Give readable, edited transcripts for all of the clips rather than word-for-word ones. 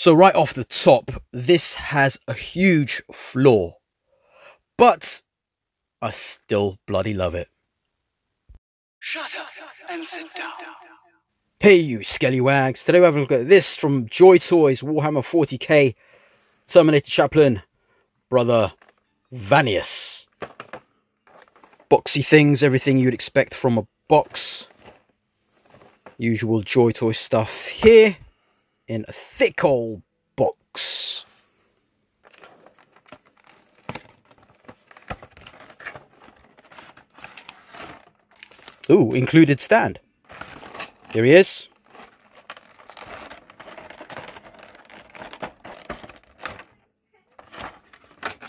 So right off the top, this has a huge flaw, but I still bloody love it. Shut up and sit down. Hey you Skellywags, today we're having a look at this from Joytoy's Warhammer 40k Terminator Chaplain, brother Vanius. Boxy things, everything you'd expect from a box. Usual Joytoy stuff here in a thick old box. Ooh, included stand. Here he is.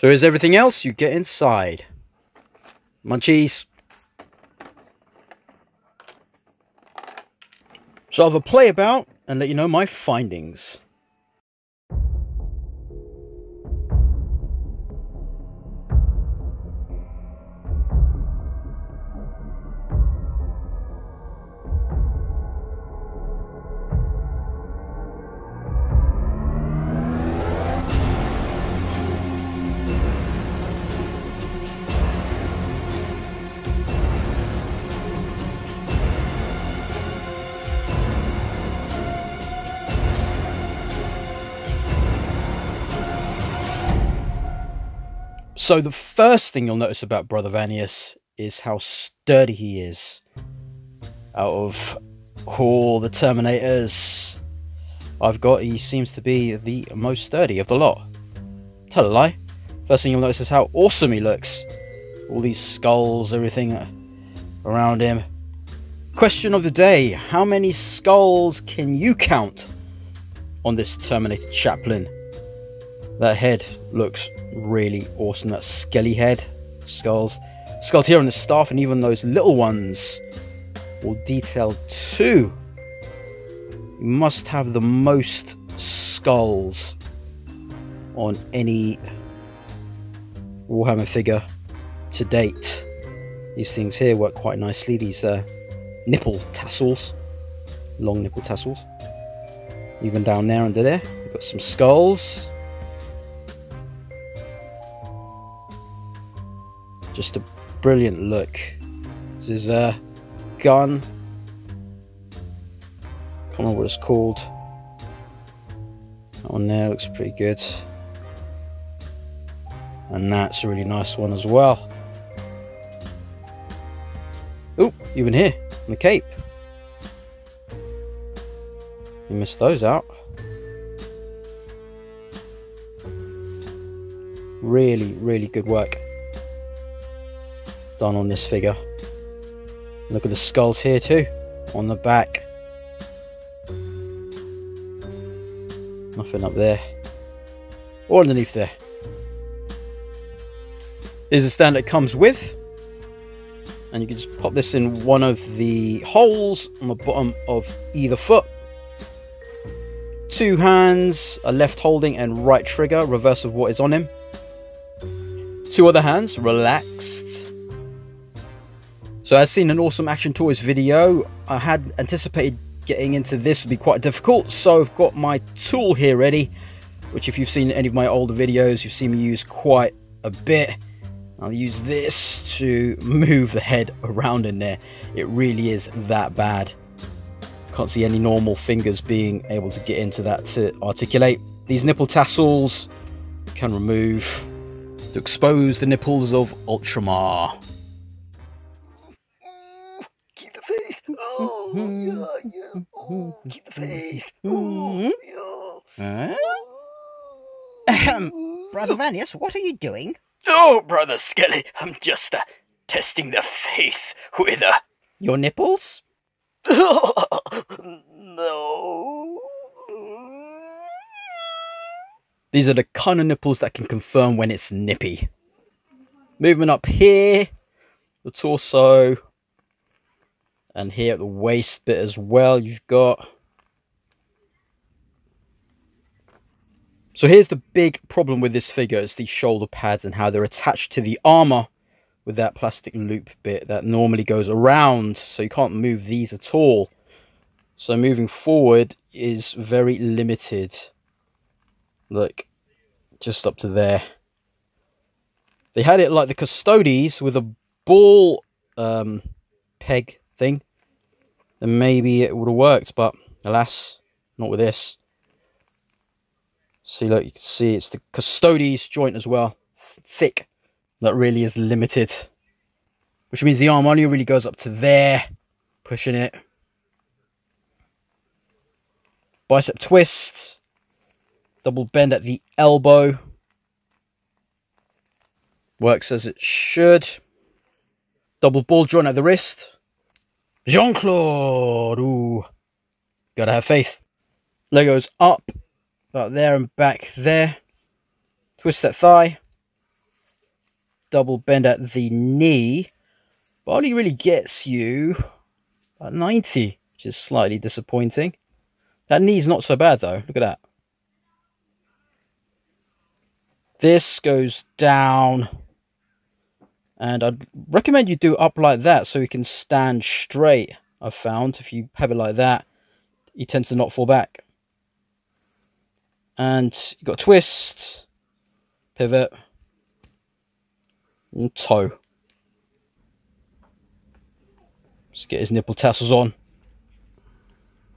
So here's everything else you get inside. Munchies. So I'll have a play about and let you know my findings. So the first thing you'll notice about Brother Vanius is how sturdy he is. Out of all the Terminators I've got, he seems to be the most sturdy of the lot. Tell a lie. First thing you'll notice is how awesome he looks. All these skulls, everything around him. Question of the day, how many skulls can you count on this Terminator Chaplain? That head looks really awesome. That skelly head. Skulls here on the staff, and even those little ones all detailed too. You must have the most skulls on any Warhammer figure to date. These things here work quite nicely. These nipple tassels, long nipple tassels. Even down there under there, we've got some skulls. Just a brilliant look. This is a gun. Can't remember what it's called. That one there looks pretty good. And that's a really nice one as well. Oh, even here, on the cape. You missed those out. Really, really good work done on this figure. Look at the skulls here too, on the back. Nothing up there or underneath there. Here's the stand it comes with, and you can just pop this in one of the holes on the bottom of either foot. Two hands, a left holding and right trigger, reverse of what is on him. Two other hands relaxed. So as seen in an Awesome Action Toys video, I had anticipated getting into this would be quite difficult, so I've got my tool here ready, which if you've seen any of my older videos, you've seen me use quite a bit. I'll use this to move the head around in there. It really is that bad. Can't see any normal fingers being able to get into that to articulate. These nipple tassels can remove to expose the nipples of Ultramar. Oh, yeah, yeah. Oh, keep the faith. Oh, yeah. Brother Vanius, what are you doing? Oh, Brother Skelly, I'm just testing the faith with your nipples? No. These are the kind of nipples that can confirm when it's nippy. Movement up here, the torso. And here at the waist bit as well, you've got. So here's the big problem with this figure, is these shoulder pads and how they're attached to the armor with that plastic loop bit that normally goes around, so you can't move these at all. So moving forward is very limited. Look, just up to there. They had it like the Custodies with a ball peg thing. Then maybe it would have worked, but alas, not with this. See, look, you can see it's the Custodies joint as well. Thick. That really is limited. Which means the arm only really goes up to there. Pushing it. Bicep twist. Double bend at the elbow. Works as it should. Double ball joint at the wrist. Jean-Claude. Ooh. Gotta have faith. Leg goes up. About there and back there. Twist that thigh. Double bend at the knee. But only really gets you about 90. Which is slightly disappointing. That knee's not so bad though. Look at that. This goes down. And I'd recommend you do up like that so you can stand straight. I've found if you have it like that, he tends to not fall back. And you've got a twist, pivot, and toe. Just get his nipple tassels on.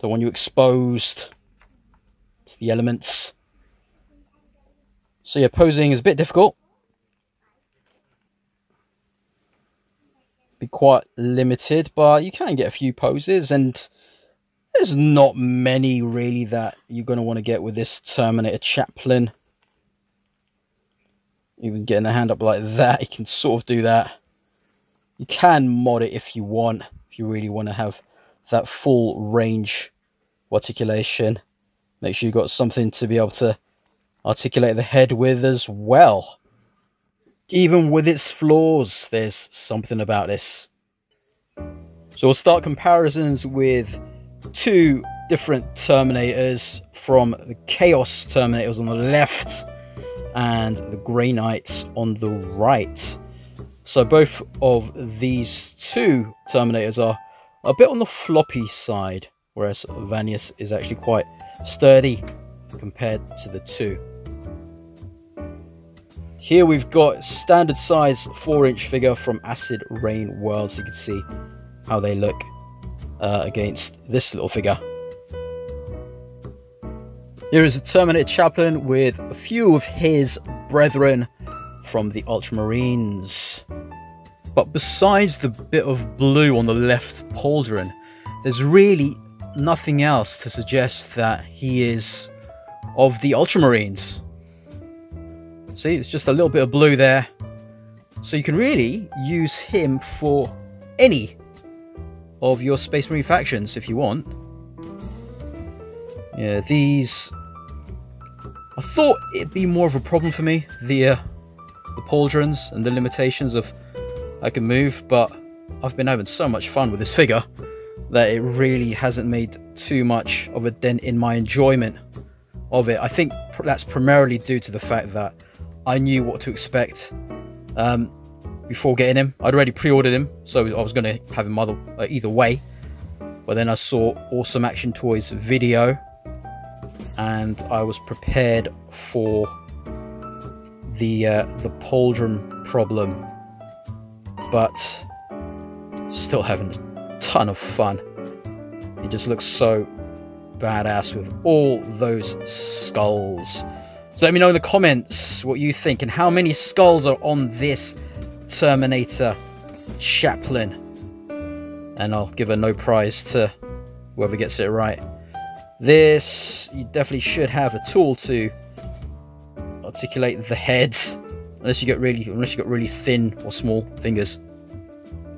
Don't want you exposed to the elements. So yeah, posing is a bit difficult. Be quite limited, but you can get a few poses, and there's not many really that you're going to want to get with this Terminator Chaplain. Even getting the hand up like that, you can sort of do that. You can mod it if you want, if you really want to have that full range of articulation. Make sure you've got something to be able to articulate the head with as well. Even with its flaws, there's something about this. So we'll start comparisons with two different Terminators, from the Chaos Terminators on the left and the Grey Knights on the right. So both of these two Terminators are a bit on the floppy side, whereas Vanius is actually quite sturdy compared to the two. Here we've got standard size 4-inch figure from Acid Rain World, so you can see how they look against this little figure. Here is a Terminator Chaplain with a few of his brethren from the Ultramarines. But besides the bit of blue on the left pauldron, there's really nothing else to suggest that he is of the Ultramarines. See, it's just a little bit of blue there. So you can really use him for any of your Space Marine factions if you want. Yeah, these... I thought it'd be more of a problem for me, the pauldrons and the limitations of I can move, but I've been having so much fun with this figure that it really hasn't made too much of a dent in my enjoyment of it. I think that's primarily due to the fact that I knew what to expect before getting him. I'd already pre-ordered him, so I was going to have him either way. But then I saw Awesome Action Toys video, and I was prepared for the pauldron problem. But still having a ton of fun. He just looks so badass with all those skulls. So let me know in the comments what you think and how many skulls are on this Terminator Chaplain. And I'll give a no prize to whoever gets it right. This, you definitely should have a tool to articulate the head, unless you got really thin or small fingers.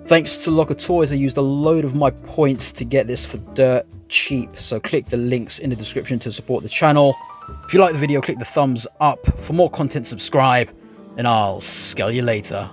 Thanks to Locker Toys, I used a load of my points to get this for dirt cheap. So click the links in the description to support the channel. If you like the video, click the thumbs up. For more content, subscribe, and I'll skell you later.